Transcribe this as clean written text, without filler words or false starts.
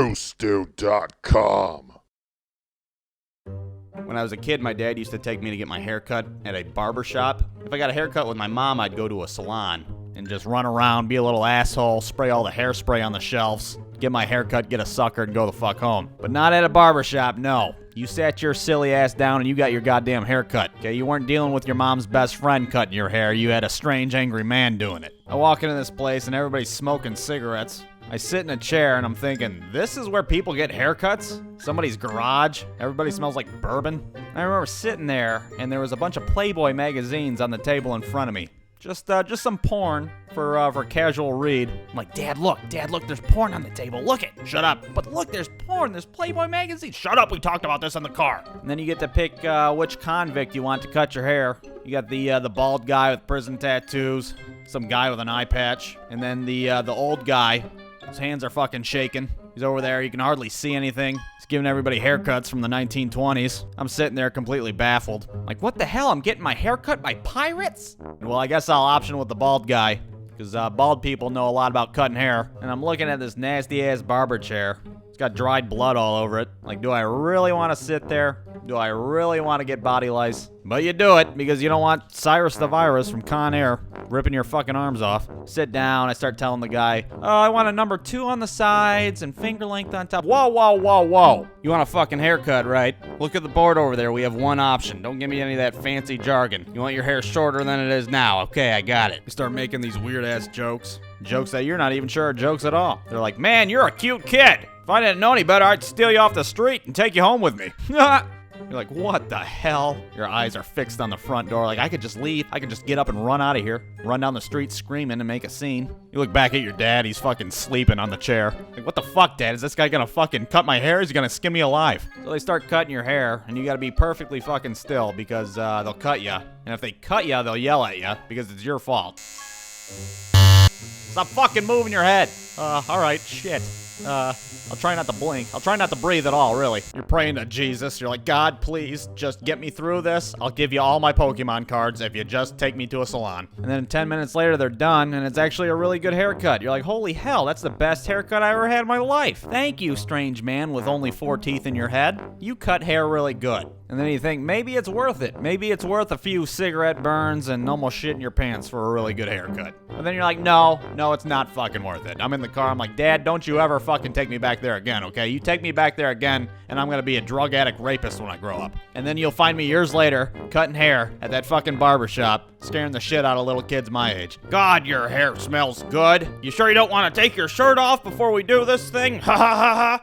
Brewstew.com. When I was a kid, my dad used to take me to get my hair cut at a barbershop. If I got a haircut with my mom, I'd go to a salon and just run around, be a little asshole, spray all the hairspray on the shelves, get my haircut, get a sucker, and go the fuck home. But not at a barbershop, no. You sat your silly ass down and you got your goddamn haircut, okay? You weren't dealing with your mom's best friend cutting your hair. You had a strange, angry man doing it. I walk into this place and everybody's smoking cigarettes. I sit in a chair and I'm thinking, this is where people get haircuts? Somebody's garage? Everybody smells like bourbon? I remember sitting there and there was a bunch of Playboy magazines on the table in front of me. Just some porn for casual read. I'm like, Dad, look, there's porn on the table. Look it. Shut up. But look, there's porn. There's Playboy magazines. Shut up. We talked about this in the car. And then you get to pick which convict you want to cut your hair. You got the bald guy with prison tattoos, some guy with an eye patch, and then the old guy. His hands are fucking shaking. He's over there. You can hardly see anything. He's giving everybody haircuts from the 1920s. I'm sitting there completely baffled. Like, what the hell? I'm getting my hair cut by pirates? Well, I guess I'll option with the bald guy, because bald people know a lot about cutting hair. And I'm looking at this nasty-ass barber chair. It's got dried blood all over it. Like, do I really want to sit there? Do I really want to get body lice? But you do it because you don't want Cyrus the Virus from Con Air ripping your fucking arms off. Sit down. I start telling the guy, oh, I want a number 2 on the sides and finger length on top. Whoa, whoa, whoa, whoa. You want a fucking haircut, right? Look at the board over there. We have one option. Don't give me any of that fancy jargon. You want your hair shorter than it is now. Okay, I got it. We start making these weird-ass jokes. Jokes that you're not even sure are jokes at all. They're like, man, you're a cute kid. If I didn't know any better, I'd steal you off the street and take you home with me. You're like, what the hell? Your eyes are fixed on the front door. Like, I could just leave. I could just get up and run out of here. Run down the street screaming and make a scene. You look back at your dad. He's fucking sleeping on the chair. Like, what the fuck, Dad? Is this guy gonna fucking cut my hair? Is he gonna skin me alive? So they start cutting your hair, and you gotta be perfectly fucking still because they'll cut you. And if they cut you, they'll yell at you because it's your fault. Stop fucking moving your head. Alright, shit. I'll try not to blink. I'll try not to breathe at all, really. You're praying to Jesus. You're like, God, please, just get me through this. I'll give you all my Pokemon cards if you just take me to a salon. And then 10 minutes later, they're done, and it's actually a really good haircut. You're like, holy hell, that's the best haircut I ever had in my life. Thank you, strange man with only 4 teeth in your head. You cut hair really good. And then you think, maybe it's worth it. Maybe it's worth a few cigarette burns and almost shit in your pants for a really good haircut. But then you're like, no, it's not fucking worth it. I'm in the car, I'm like, Dad, don't you ever fucking take me back there again, okay? You take me back there again, and I'm gonna be a drug addict rapist when I grow up. And then you'll find me years later, cutting hair at that fucking barbershop, scaring the shit out of little kids my age. God, your hair smells good. You sure you don't want to take your shirt off before we do this thing? Ha ha ha ha.